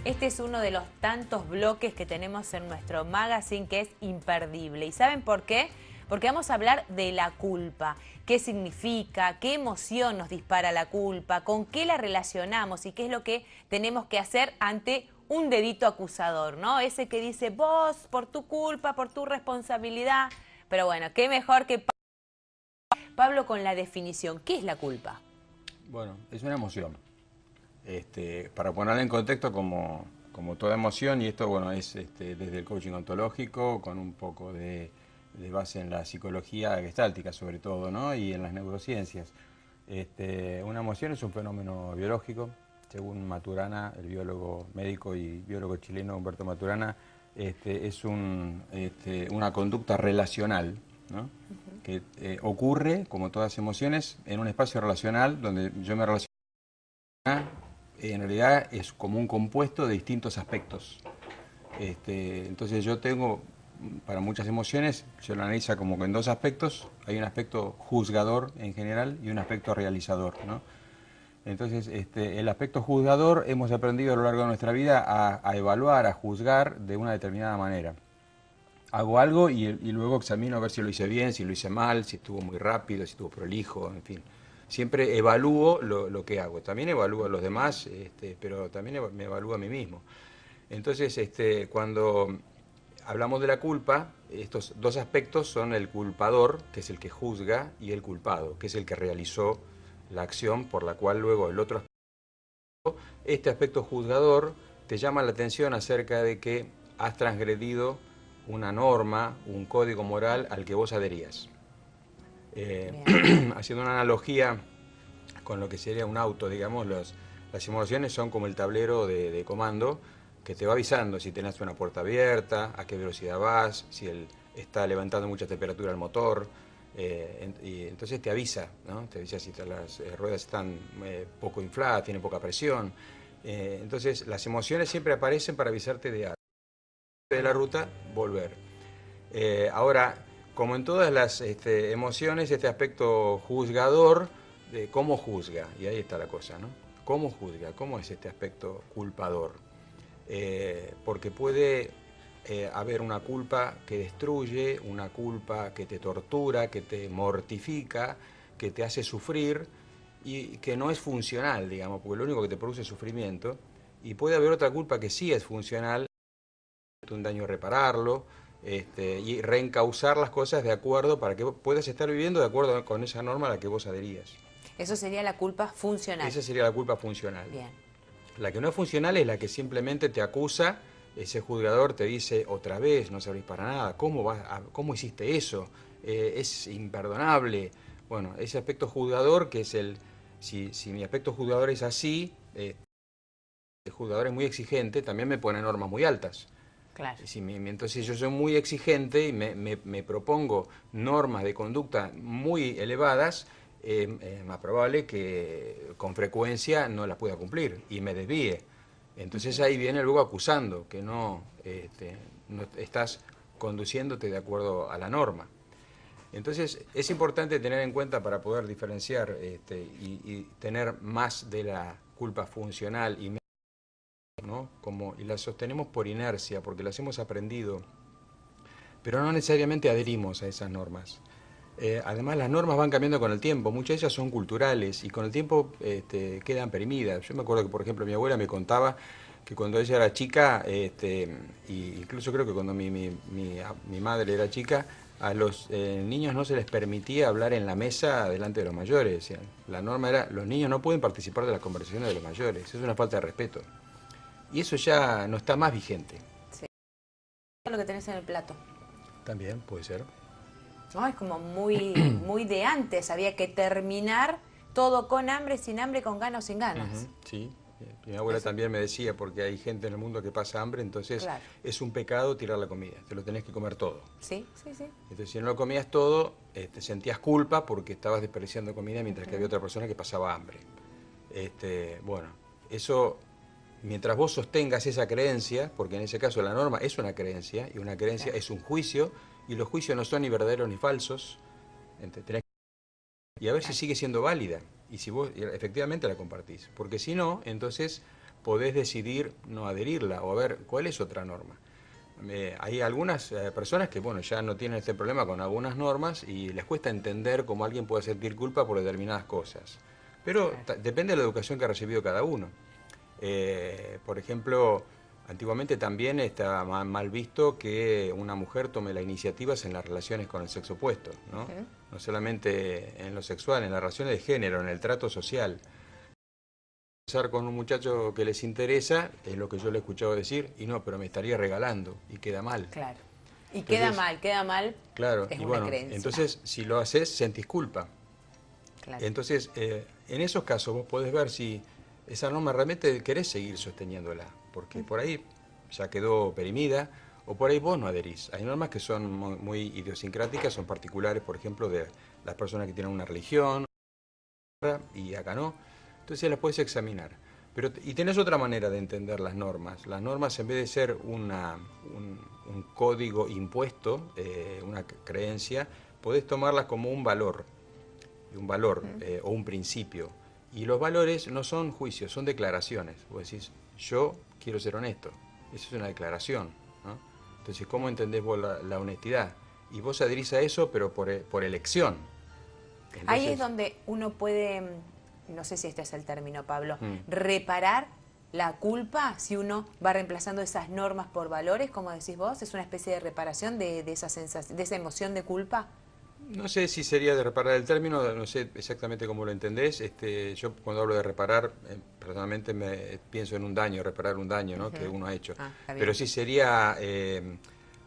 Este es uno de los tantos bloques que tenemos en nuestro magazine que es imperdible. ¿Y saben por qué? Porque vamos a hablar de la culpa. ¿Qué significa? ¿Qué emoción nos dispara la culpa? ¿Con qué la relacionamos? ¿Y qué es lo que tenemos que hacer ante un dedito acusador, ¿no? Ese que dice, vos, por tu culpa, por tu responsabilidad. Pero bueno, qué mejor que Pablo con la definición. ¿Qué es la culpa? Bueno, es una emoción. Para ponerla en contexto como toda emoción, y esto bueno es desde el coaching ontológico, con un poco de base en la psicología gestáltica sobre todo, ¿no? Y en las neurociencias. Una emoción es un fenómeno biológico, según Maturana, el biólogo médico y biólogo chileno Humberto Maturana, es una conducta relacional, ¿no? Que ocurre, como todas emociones, en un espacio relacional donde yo me relaciono. En realidad es como un compuesto de distintos aspectos. Entonces yo tengo, para muchas emociones, se lo analiza como que en dos aspectos. Hay un aspecto juzgador en general y un aspecto realizador, ¿no? Entonces, el aspecto juzgador hemos aprendido a lo largo de nuestra vida a evaluar, a juzgar de una determinada manera. Hago algo y luego examino a ver si lo hice bien, si lo hice mal, si estuvo muy rápido, si estuvo prolijo, en fin. Siempre evalúo lo que hago. También evalúo a los demás, pero también me evalúo a mí mismo. Entonces, cuando hablamos de la culpa, estos dos aspectos son el culpador, que es el que juzga, y el culpado, que es el que realizó la acción por la cual luego el otro aspecto, este aspecto juzgador te llama la atención acerca de que has transgredido una norma, un código moral al que vos adherías. Haciendo una analogía con lo que sería un auto, digamos, las emociones son como el tablero de comando que te va avisando si tenés una puerta abierta, a qué velocidad vas, si está levantando mucha temperatura el motor, y entonces te avisa, ¿no? Te avisa si las ruedas están poco infladas, tienen poca presión. Entonces las emociones siempre aparecen para avisarte de algo. De la ruta, volver. Ahora, como en todas las emociones, este aspecto juzgador, de cómo juzga, y ahí está la cosa, ¿no? ¿Cómo juzga? ¿Cómo es este aspecto culpador? Porque puede haber una culpa que destruye, una culpa que te tortura, que te mortifica, que te hace sufrir y que no es funcional, digamos, porque lo único que te produce es sufrimiento. Y puede haber otra culpa que sí es funcional, un daño repararlo, y reencauzar las cosas de acuerdo para que puedas estar viviendo de acuerdo con esa norma a la que vos adherías. Eso sería la culpa funcional. Esa sería la culpa funcional. Bien. La que no es funcional es la que simplemente te acusa, ese juzgador te dice otra vez, no servís para nada, ¿cómo hiciste eso? Es imperdonable. Bueno, ese aspecto juzgador que es si mi aspecto juzgador es así, el juzgador es muy exigente, también me pone normas muy altas. Claro. Entonces yo soy muy exigente y me propongo normas de conducta muy elevadas, es más probable que con frecuencia no las pueda cumplir y me desvíe. Entonces ahí viene luego acusando que no estás conduciéndote de acuerdo a la norma. Entonces es importante tener en cuenta para poder diferenciar y tener más de la culpa funcional y ¿no? Y las sostenemos por inercia, porque las hemos aprendido, pero no necesariamente adherimos a esas normas. Además, las normas van cambiando con el tiempo, muchas de ellas son culturales y con el tiempo quedan perimidas. Yo me acuerdo que, por ejemplo, mi abuela me contaba que cuando ella era chica, y incluso creo que cuando mi madre era chica, a los niños no se les permitía hablar en la mesa delante de los mayores. O sea, la norma era, los niños no pueden participar de las conversaciones de los mayores, es una falta de respeto. Y eso ya no está más vigente. Sí. Lo que tenés en el plato. También puede ser. ¿No? Es como muy de antes. Había que terminar todo con hambre, sin hambre, con ganas o sin ganas. Sí. Mi abuela también me decía, porque hay gente en el mundo que pasa hambre, entonces Claro. es un pecado tirar la comida, te lo tenés que comer todo. Sí. Entonces si no lo comías todo, sentías culpa porque estabas desperdiciando comida mientras que había otra persona que pasaba hambre. Bueno, eso, mientras vos sostengas esa creencia, porque en ese caso la norma es una creencia, y una creencia Claro. es un juicio, y los juicios no son ni verdaderos ni falsos, y a ver si sigue siendo válida y si vos efectivamente la compartís. Porque si no, entonces podés decidir no adherirla o a ver cuál es otra norma. Hay algunas personas que bueno, ya no tienen este problema con algunas normas y les cuesta entender cómo alguien puede sentir culpa por determinadas cosas. Pero depende de la educación que ha recibido cada uno. Por ejemplo, antiguamente también estaba mal visto que una mujer tome las iniciativas en las relaciones con el sexo opuesto, ¿no? No solamente en lo sexual, en las relaciones de género, en el trato social. Estar con un muchacho que les interesa, es lo que yo le he escuchado decir, y no, pero me estaría regalando, y queda mal. Claro. Y Entonces, queda mal, claro, es y una bueno, creencia. entonces si lo haces, sentís culpa. Claro. Entonces, en esos casos vos podés ver si esa norma realmente querés seguir sosteniéndola, porque por ahí ya quedó perimida, o por ahí vos no adherís. Hay normas que son muy idiosincráticas, son particulares, por ejemplo, de las personas que tienen una religión, y acá no. Entonces las puedes examinar. Y tenés otra manera de entender las normas. Las normas, en vez de ser un código impuesto, una creencia, podés tomarlas como un valor o un principio. Y los valores no son juicios, son declaraciones. Vos decís, yo quiero ser honesto. Eso es una declaración, ¿no? Entonces, ¿cómo entendés vos la honestidad? Y vos adherís a eso, pero por elección. Entonces, ahí es donde uno puede, no sé si este es el término, Pablo, reparar la culpa si uno va reemplazando esas normas por valores, como decís vos. ¿Es una especie de reparación de esa sensación, de esa emoción de culpa? no sé si sería de reparar el término, no sé exactamente cómo lo entendés. Yo cuando hablo de reparar, personalmente pienso en un daño, reparar un daño, ¿no? Que uno ha hecho. Está bien. Pero sí sería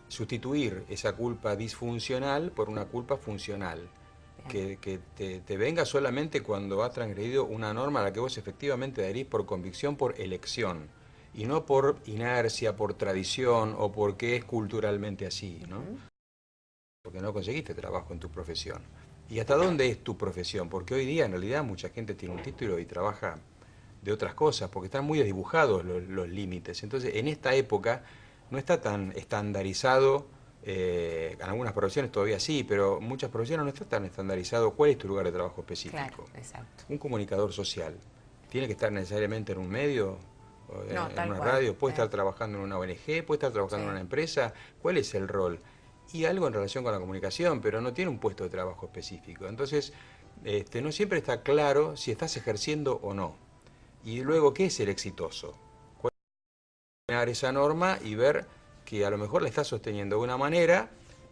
sustituir esa culpa disfuncional por una culpa funcional. Que te venga solamente cuando has transgredido una norma a la que vos efectivamente adherís por convicción, por elección. Y no por inercia, por tradición o porque es culturalmente así, ¿no? Porque no conseguiste trabajo en tu profesión. ¿Y hasta dónde es tu profesión? Porque hoy día en realidad mucha gente tiene un título y trabaja de otras cosas, porque están muy desdibujados los límites. Entonces, en esta época no está tan estandarizado, en algunas profesiones todavía sí, pero muchas profesiones no está tan estandarizado cuál es tu lugar de trabajo específico. Claro, exacto. Un comunicador social, ¿tiene que estar necesariamente en un medio? No, En tal una cual. radio, puede estar trabajando en una ONG, puede estar trabajando en una empresa. ¿Cuál es el rol? Y algo en relación con la comunicación, pero no tiene un puesto de trabajo específico. Entonces, no siempre está claro si estás ejerciendo o no. Y luego, ¿qué es ser exitoso? ¿Cuál es esa norma y ver que a lo mejor la estás sosteniendo de una manera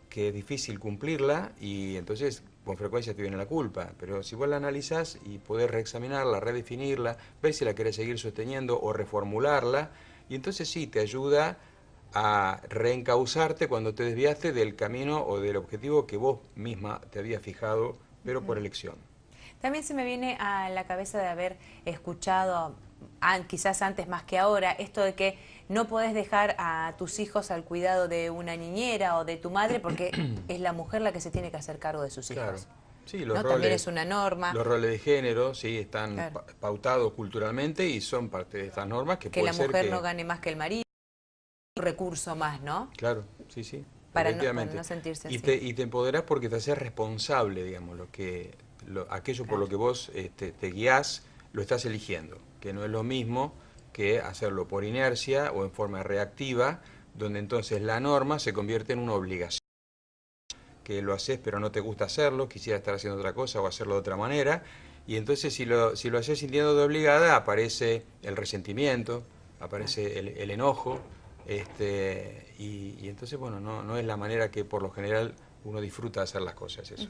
que es difícil cumplirla y entonces con frecuencia te viene la culpa? Pero si vos la analizás y podés reexaminarla, redefinirla, ver si la querés seguir sosteniendo o reformularla, y entonces sí, te ayuda a reencauzarte cuando te desviaste del camino o del objetivo que vos misma te habías fijado, pero por elección. También se me viene a la cabeza de haber escuchado, quizás antes más que ahora, esto de que no podés dejar a tus hijos al cuidado de una niñera o de tu madre porque es la mujer la que se tiene que hacer cargo de sus hijos. Claro. Sí, ¿No? También es una norma. Los roles de género, sí, están Claro. pautados culturalmente y son parte de estas normas que Que puede la ser mujer que... no gane más que el marido, un recurso más, ¿no? Claro, sí, sí, Para efectivamente. no sentirse Y así. te empoderás porque te haces responsable, digamos, aquello por lo que vos te guías, lo estás eligiendo, que no es lo mismo que hacerlo por inercia o en forma reactiva, donde entonces la norma se convierte en una obligación, que lo haces pero no te gusta hacerlo, quisiera estar haciendo otra cosa o hacerlo de otra manera, y entonces si lo haces sintiendo de obligada, aparece el resentimiento, aparece el enojo, y entonces, bueno, no es la manera que por lo general uno disfruta de hacer las cosas, eso.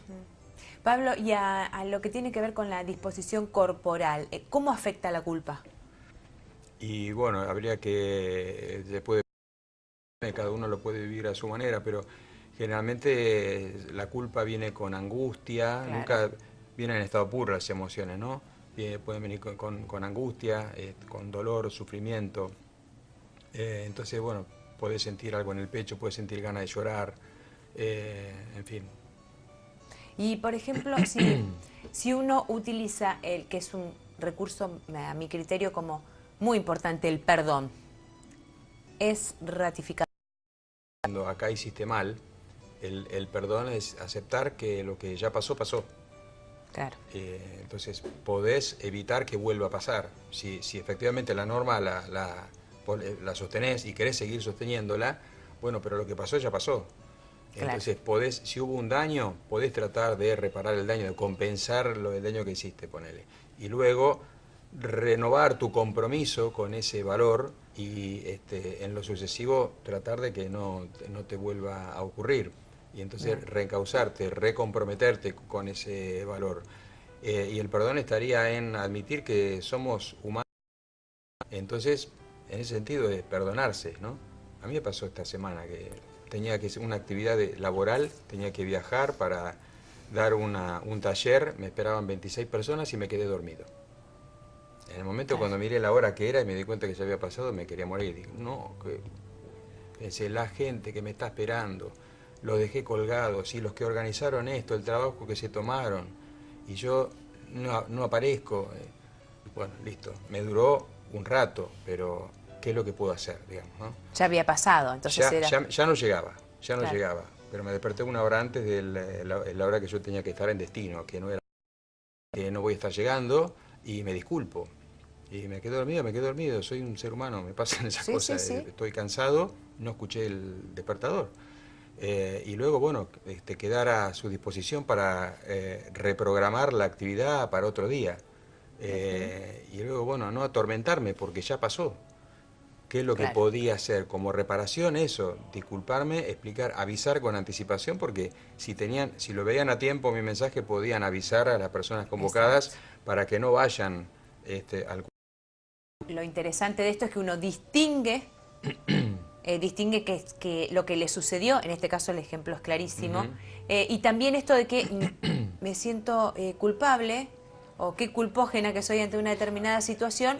Pablo, y a lo que tiene que ver con la disposición corporal, ¿cómo afecta la culpa? Y bueno, habría que, cada uno lo puede vivir a su manera, pero generalmente la culpa viene con angustia, Claro. nunca vienen en estado puro las emociones, ¿no? Pueden venir con angustia, con dolor, sufrimiento. Entonces, bueno, puedes sentir algo en el pecho, puedes sentir ganas de llorar, en fin. Y, por ejemplo, si uno utiliza el que es un recurso, a mi criterio, como muy importante, el perdón, es ratificado. Cuando acá hiciste mal, el perdón es aceptar que lo que ya pasó, pasó. Claro. Entonces podés evitar que vuelva a pasar. Si efectivamente la norma la sostenés y querés seguir sosteniéndola, bueno, pero lo que pasó ya pasó. Claro. Entonces si hubo un daño, podés tratar de reparar el daño, de compensar el daño que hiciste, ponele. Y luego renovar tu compromiso con ese valor y en lo sucesivo tratar de que no te vuelva a ocurrir. Y entonces reencauzarte, recomprometerte con ese valor. Y el perdón estaría en admitir que somos humanos. Entonces, en ese sentido es perdonarse, ¿no? A mí me pasó esta semana que tenía que hacer una actividad laboral, tenía que viajar para dar un taller, me esperaban 26 personas y me quedé dormido. En el momento cuando miré la hora que era y me di cuenta que ya había pasado, me quería morir. Digo, no, pensé, la gente que me está esperando, los dejé colgados, y los que organizaron esto, el trabajo que se tomaron, y yo no aparezco. Bueno, listo, me duró un rato, pero ¿qué es lo que puedo hacer, digamos, ¿no? Ya había pasado, entonces ya no llegaba, Claro. llegaba, pero me desperté una hora antes de la hora que yo tenía que estar en destino, que no era, que no voy a estar llegando, y me disculpo. Y me quedé dormido, soy un ser humano, me pasan esas cosas, estoy cansado, no escuché el despertador. Y luego, bueno, quedar a su disposición para reprogramar la actividad para otro día. Y luego, bueno, no atormentarme porque ya pasó. ¿Qué es lo que podía hacer? Como reparación, eso, disculparme, explicar, avisar con anticipación, porque si lo veían a tiempo mi mensaje, podían avisar a las personas convocadas para que no vayan al... Lo interesante de esto es que uno distingue que lo que le sucedió, en este caso el ejemplo es clarísimo, y también esto de que me siento culpable o qué culpógena que soy ante una determinada situación,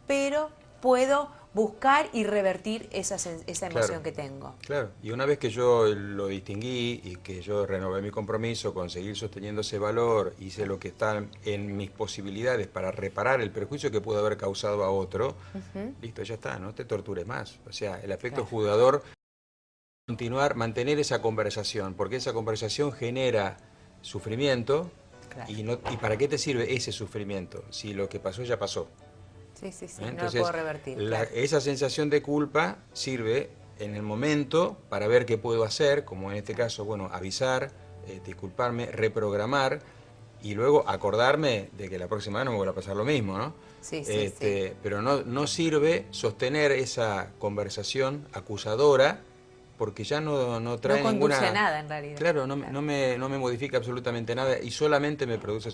pero puedo buscar y revertir esa emoción que tengo. Claro, y una vez que yo lo distinguí y que yo renové mi compromiso con seguir sosteniendo ese valor, hice lo que está en mis posibilidades para reparar el perjuicio que pudo haber causado a otro, listo, ya está, no te tortures más. O sea, el aspecto juzgador, mantener esa conversación, porque esa conversación genera sufrimiento. ¿Y para qué te sirve ese sufrimiento si lo que pasó ya pasó? Entonces, no lo puedo revertir. Esa sensación de culpa sirve en el momento para ver qué puedo hacer, como en este caso, bueno, avisar, disculparme, reprogramar y luego acordarme de que la próxima vez no me vuelva a pasar lo mismo, ¿no? Pero no sirve sostener esa conversación acusadora porque ya no trae ninguna... No conduce a nada en realidad. Claro, no me modifica absolutamente nada y solamente me produce